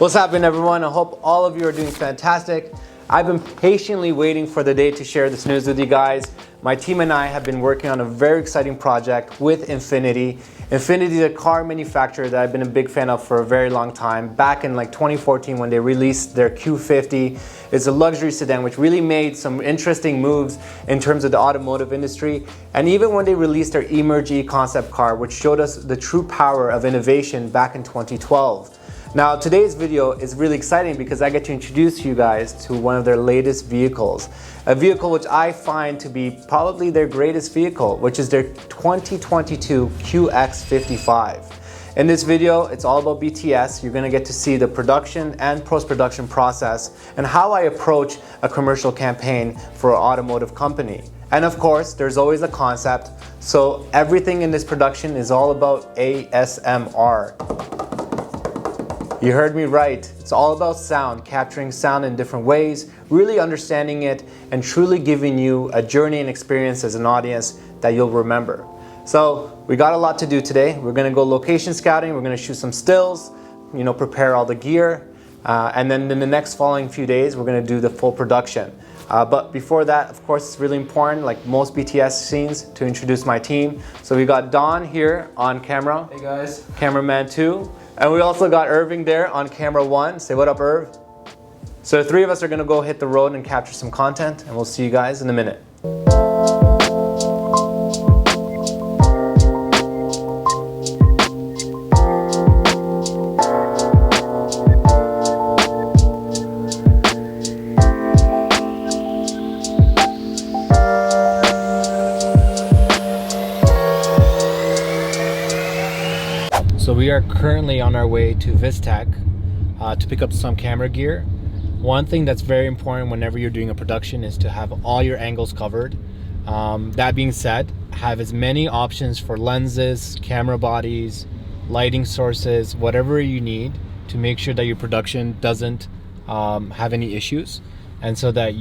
What's happening, everyone? I hope all of you are doing fantastic. I've been patiently waiting for the day to share this news with you guys. My team and I have been working on a very exciting project with Infiniti. Infiniti is a car manufacturer that I've been a big fan of for a very long time. Back in 2014 when they released their Q50. It's a luxury sedan which really made some interesting moves in terms of the automotive industry. And even when they released their Emerge E concept car, which showed us the true power of innovation back in 2012. Now, today's video is really exciting because I get to introduce you guys to one of their latest vehicles. A vehicle which I find to be probably their greatest vehicle, which is their 2022 QX55. In this video, it's all about BTS. You're gonna get to see the production and post-production process and how I approach a commercial campaign for an automotive company. And of course, there's always a concept. So everything in this production is all about ASMR. You heard me right. It's all about sound, capturing sound in different ways, really understanding it, and truly giving you a journey and experience as an audience that you'll remember. So we got a lot to do today. We're gonna go location scouting, we're gonna shoot some stills, prepare all the gear, and then in the next following few days, we're gonna do the full production. But before that, of course, it's really important, like most BTS scenes, to introduce my team. So we got Don here on camera. Hey guys. Cameraman 2. And we also got Irving there on camera 1. Say what up, Irv. So the three of us are gonna go hit the road and capture some content, and we'll see you guys in a minute. So we are currently on our way to Vistec to pick up some camera gear. One thing that's very important whenever you're doing a production is to have all your angles covered. That being said, have as many options for lenses, camera bodies, lighting sources, whatever you need to make sure that your production doesn't have any issues. And so that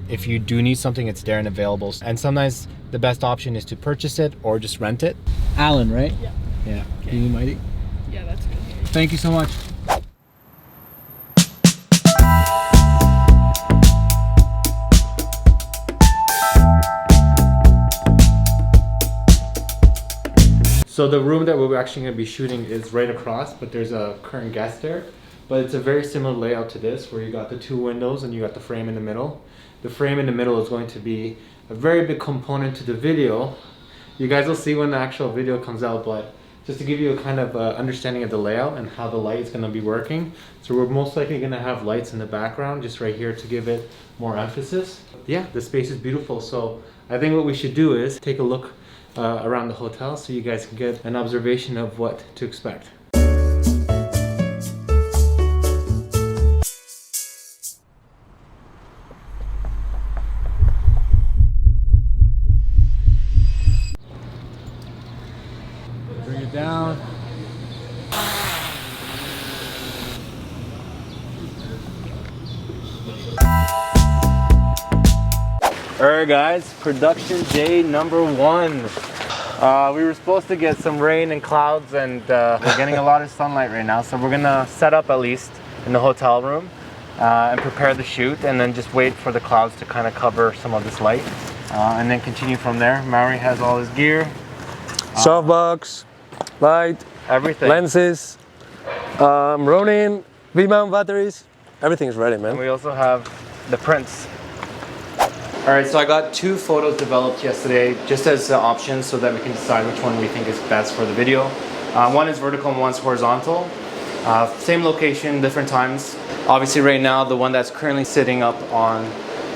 if you do need something, it's there and available. And sometimes the best option is to purchase it or just rent it. Alen, right? Yeah. Yeah. Okay. Can you mighty? Yeah, that's good. Thank you so much. So the room that we're actually going to be shooting is right across, but there's a current guest there. But it's a very similar layout to this, where you got the two windows and you got the frame in the middle. The frame in the middle is going to be a very big component to the video. You guys will see when the actual video comes out, but just to give you a kind of understanding of the layout and how the light is going to be working. So we're most likely going to have lights in the background just right here to give it more emphasis. Yeah, the space is beautiful. So I think what we should do is take a look around the hotel so you guys can get an observation of what to expect. Bring it down. Alright guys, production day number 1. We were supposed to get some rain and clouds, and we're getting a lot of sunlight right now, so we're gonna set up at least in the hotel room and prepare the shoot, and then just wait for the clouds to kind of cover some of this light, and then continue from there. Mauri has all his gear. Softbox, light, everything. lenses, Ronin, V-mount batteries, everything is ready, man. And we also have the prints. Alright, so I got 2 photos developed yesterday just as options so that we can decide which one we think is best for the video. One is vertical and one's horizontal. Same location, different times. Obviously right now the one that's currently sitting up on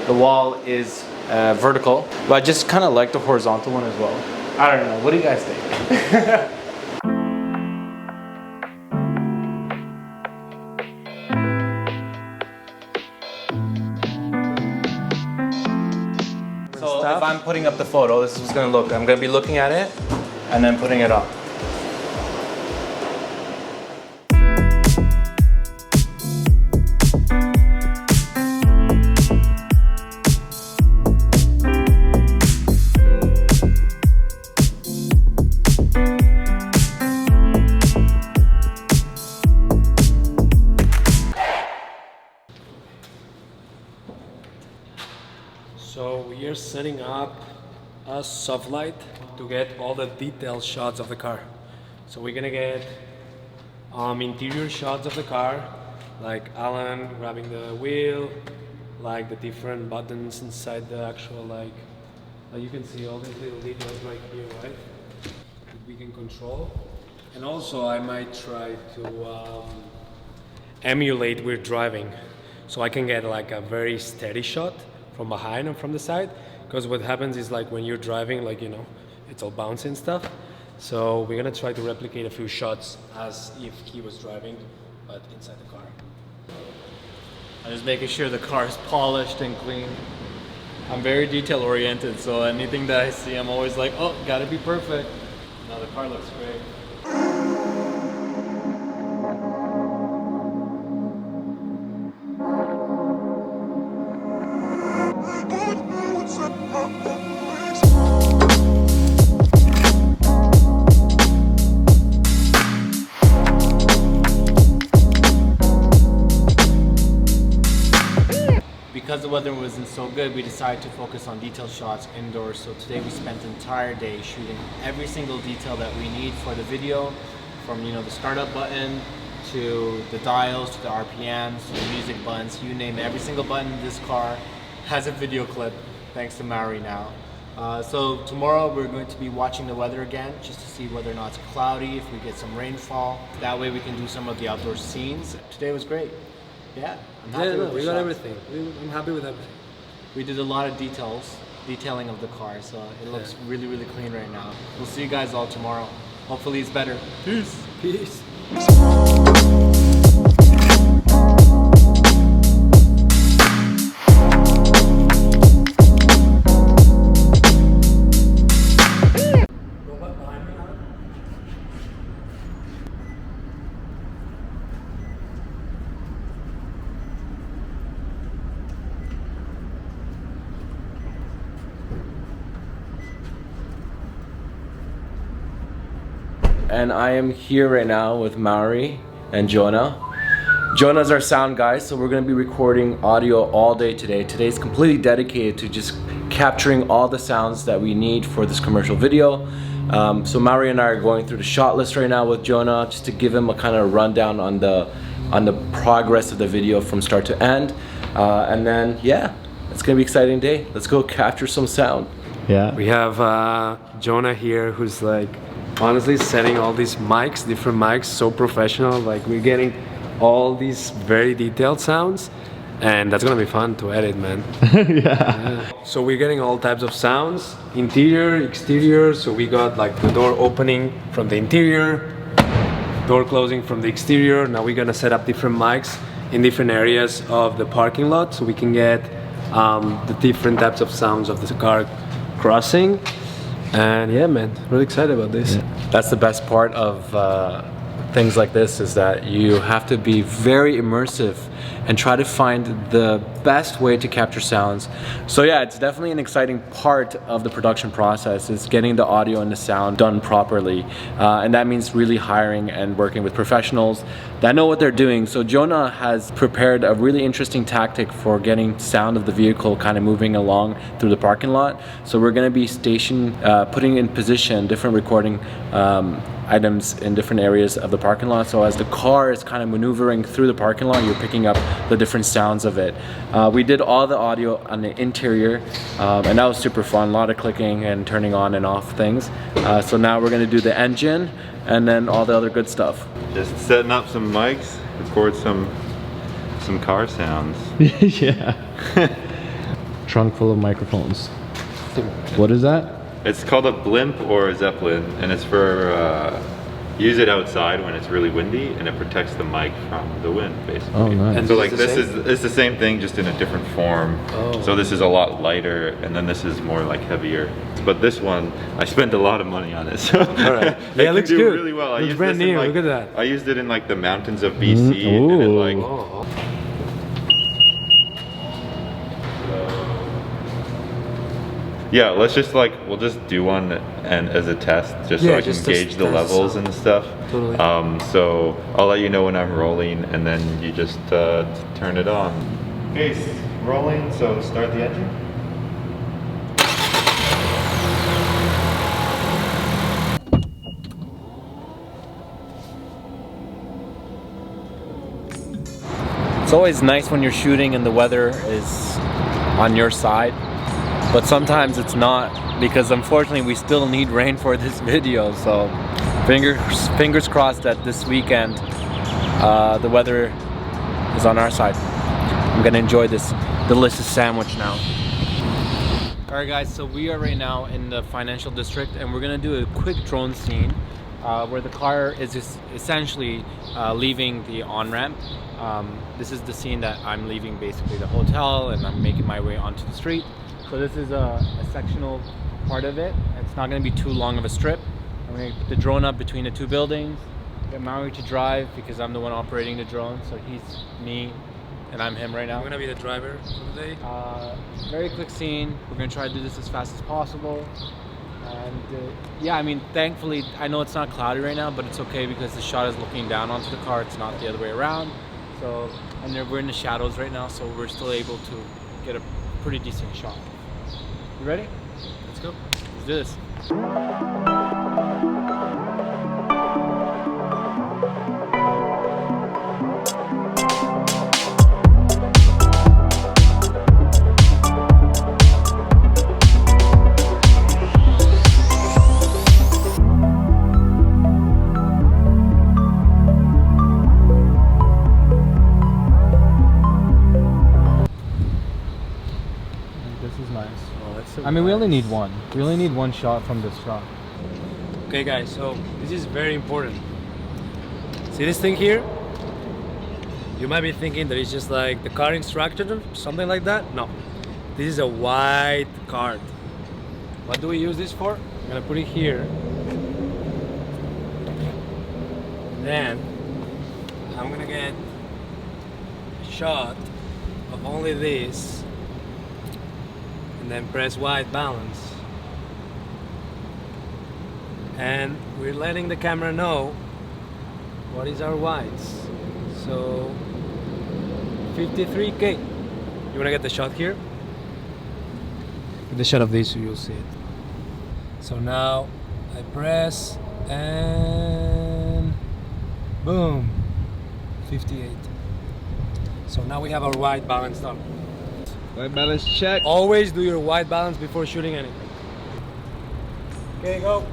the wall is vertical, but I just kind of like the horizontal one as well. I don't know, what do you guys think? So if I'm putting up the photo, this is what's going to look. I'm going to be looking at it and then putting it up. So we are setting up a soft light to get all the detailed shots of the car. So we're gonna get interior shots of the car, like Alen grabbing the wheel, like the different buttons inside the actual like you can see all these little details right here, right? That we can control. And also I might try to emulate we're driving, so I can get like a very steady shot from behind and from the side, because what happens is like when you're driving, like, you know, it's all bouncy and stuff. So we're gonna try to replicate a few shots as if he was driving, but inside the car. I'm just making sure the car is polished and clean. I'm very detail oriented, so anything that I see, I'm always like, oh, gotta be perfect. No, the car looks great. Because the weather wasn't so good, we decided to focus on detail shots indoors. So today we spent the entire day shooting every single detail that we need for the video, from, you know, the startup button to the dials to the RPMs to the music buttons, you name it. Every single button in this car has a video clip, thanks to Mauri now. So tomorrow we're going to be watching the weather again, just to see whether or not it's cloudy, if we get some rainfall. That way we can do some of the outdoor scenes. Today was great. Yeah, I'm happy with the we got shots. everything. I'm happy with everything. We did a lot of detailing of the car, so it looks really, really clean right now. We'll see you guys all tomorrow. Hopefully it's better. Peace. Peace. And I am here right now with Mauri and Jonah. Jonah's our sound guy, so we're gonna be recording audio all day today. Today's completely dedicated to just capturing all the sounds that we need for this commercial video. So Mauri and I are going through the shot list right now with Jonah, just to give him a kind of rundown on the progress of the video from start to end. And then, yeah, it's gonna be an exciting day. Let's go capture some sound. Yeah. We have Jonah here, who's like honestly setting all these mics, different mics, so professional. Like, we're getting all these very detailed sounds, and that's gonna be fun to edit, man. Yeah. So we're getting all types of sounds, interior, exterior. So we got like the door opening from the interior, door closing from the exterior. Now we're gonna set up different mics in different areas of the parking lot, so we can get the different types of sounds of the car crossing. And yeah, man, really excited about this. Yeah. That's the best part of things like this, is that you have to be very immersive and try to find the best way to capture sounds. So yeah, it's definitely an exciting part of the production process, is getting the audio and the sound done properly. And that means really hiring and working with professionals that know what they're doing. So Jonah has prepared a really interesting tactic for getting sound of the vehicle kind of moving along through the parking lot. So we're gonna be putting in position different recording items in different areas of the parking lot. So as the car is kind of maneuvering through the parking lot, you're picking up the different sounds of it. We did all the audio on the interior, and that was super fun. A lot of clicking and turning on and off things. So now we're gonna do the engine and then all the other good stuff. Just setting up some mics, record some car sounds. Yeah. Trunk full of microphones. What is that? It's called a blimp or a zeppelin, and it's for use it outside when it's really windy, and it protects the mic from the wind, basically. Oh, nice. And so like it's the same thing, just in a different form. Oh. So this is a lot lighter, and then this is more like heavier. But this one, I spent a lot of money on it. So All right. it Yeah, it looks do good. really well. I Looks used brand this in, new. like, Look at that. I used it in like the mountains of BC, and it like. Oh. Yeah, let's just we'll just do one and as a test, just Yeah, so I just can to gauge the test levels sound. and stuff. Totally. So I'll let you know when I'm rolling, and then you just turn it on. Okay, rolling. So start the engine. It's always nice when you're shooting and the weather is on your side, but sometimes it's not, because unfortunately we still need rain for this video. So fingers crossed that this weekend the weather is on our side. I'm gonna enjoy this delicious sandwich now. Alright guys, so we are right now in the financial district and we're gonna do a quick drone scene where the car is just essentially leaving the on-ramp. This is the scene that I'm leaving basically the hotel and I'm making my way onto the street. So this is a sectional part of it. It's not gonna be too long of a strip. I'm gonna put the drone up between the two buildings, get Mauri to drive because I'm the one operating the drone. So he's me and I'm him right now. I'm gonna be the driver for the day. Very quick scene. We're gonna try to do this as fast as possible. And yeah, I mean, thankfully, I know it's not cloudy right now, but it's okay because the shot is looking down onto the car. It's not the other way around. So, and we're in the shadows right now, so we're still able to get a pretty decent shot. You ready? Let's go. Let's do this. I mean, we only need one. We only need one shot from this shot. Okay guys, so this is very important. See this thing here? You might be thinking that it's just like the car instructor or something like that. No, this is a white card. What do we use this for? I'm gonna put it here. Then I'm gonna get a shot of only this and then press white balance. And we're letting the camera know what is our whites. So 53K. You wanna get the shot here? Get the shot of this so you'll see it. So now I press and boom, 58. So now we have our white balance done. White balance check. Always do your white balance before shooting anything. Okay, go.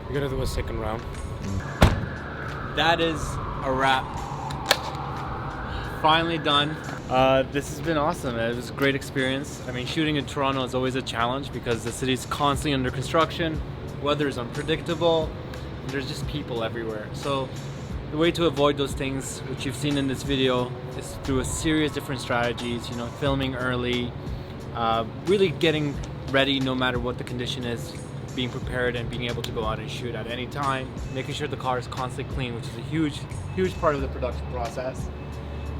We're gonna do a second round. That is a wrap. Finally done. This has been awesome. It was a great experience. I mean, shooting in Toronto is always a challenge because the city is constantly under construction, weather is unpredictable, and there's just people everywhere. So the way to avoid those things, which you've seen in this video, is through a series of different strategies. You know, filming early, really getting ready no matter what the condition is, being prepared and being able to go out and shoot at any time, making sure the car is constantly clean, which is a huge part of the production process,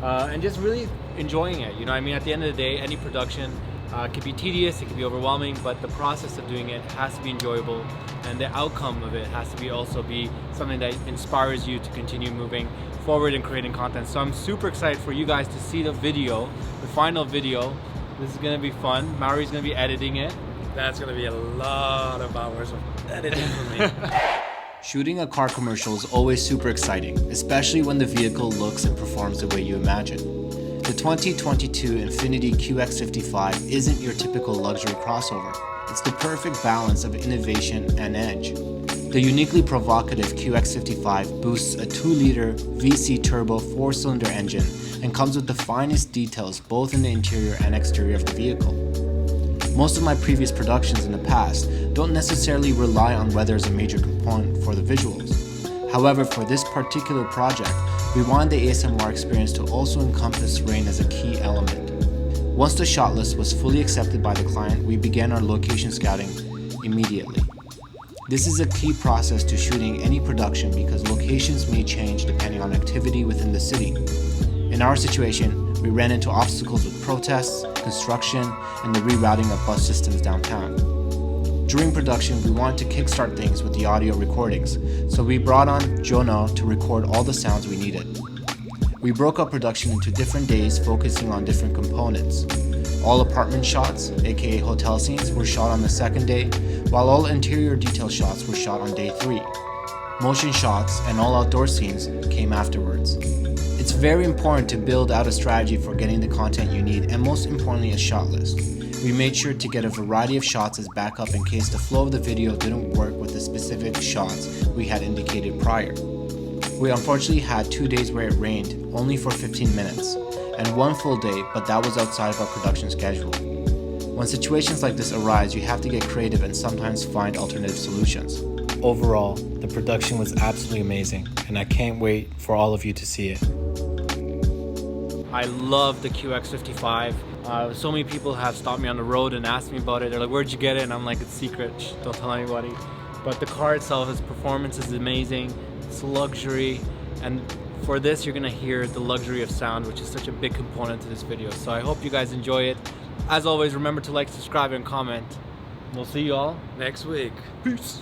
and just really enjoying it. You know, I mean, at the end of the day, any production can be tedious, it can be overwhelming, but the process of doing it has to be enjoyable, and the outcome of it has to be also be something that inspires you to continue moving forward and creating content. So I'm super excited for you guys to see the video, the final video. This is gonna be fun. Mauri's gonna be editing it. That's gonna be a lot of hours of editing for me. Shooting a car commercial is always super exciting, especially when the vehicle looks and performs the way you imagine. The 2022 INFINITI QX55 isn't your typical luxury crossover. It's the perfect balance of innovation and edge. The uniquely provocative QX55 boosts a 2-liter VC turbo 4-cylinder engine and comes with the finest details both in the interior and exterior of the vehicle. Most of my previous productions in the past don't necessarily rely on weather as a major component for the visuals. However, for this particular project, we wanted the ASMR experience to also encompass rain as a key element. Once the shot list was fully accepted by the client, we began our location scouting immediately. This is a key process to shooting any production because locations may change depending on activity within the city. In our situation, we ran into obstacles with protests, construction, and the rerouting of bus systems downtown. During production, we wanted to kickstart things with the audio recordings, so we brought on Jono to record all the sounds we needed. We broke up production into different days, focusing on different components. All apartment shots, aka hotel scenes, were shot on the second day, while all interior detail shots were shot on day 3. Motion shots and all outdoor scenes came afterwards. It's very important to build out a strategy for getting the content you need, and most importantly, a shot list. We made sure to get a variety of shots as backup in case the flow of the video didn't work with the specific shots we had indicated prior. We unfortunately had 2 days where it rained, only for 15 minutes, and 1 full day, but that was outside of our production schedule. When situations like this arise, you have to get creative and sometimes find alternative solutions. Overall, the production was absolutely amazing, and I can't wait for all of you to see it. I love the QX55. So many people have stopped me on the road and asked me about it. They're like, where'd you get it? And I'm like, it's secret, shh, don't tell anybody. But the car itself, its performance is amazing. It's luxury, and for this you're gonna hear the luxury of sound, which is such a big component to this video. So I hope you guys enjoy it. As always, remember to like, subscribe, and comment. We'll see you all Next week. Peace.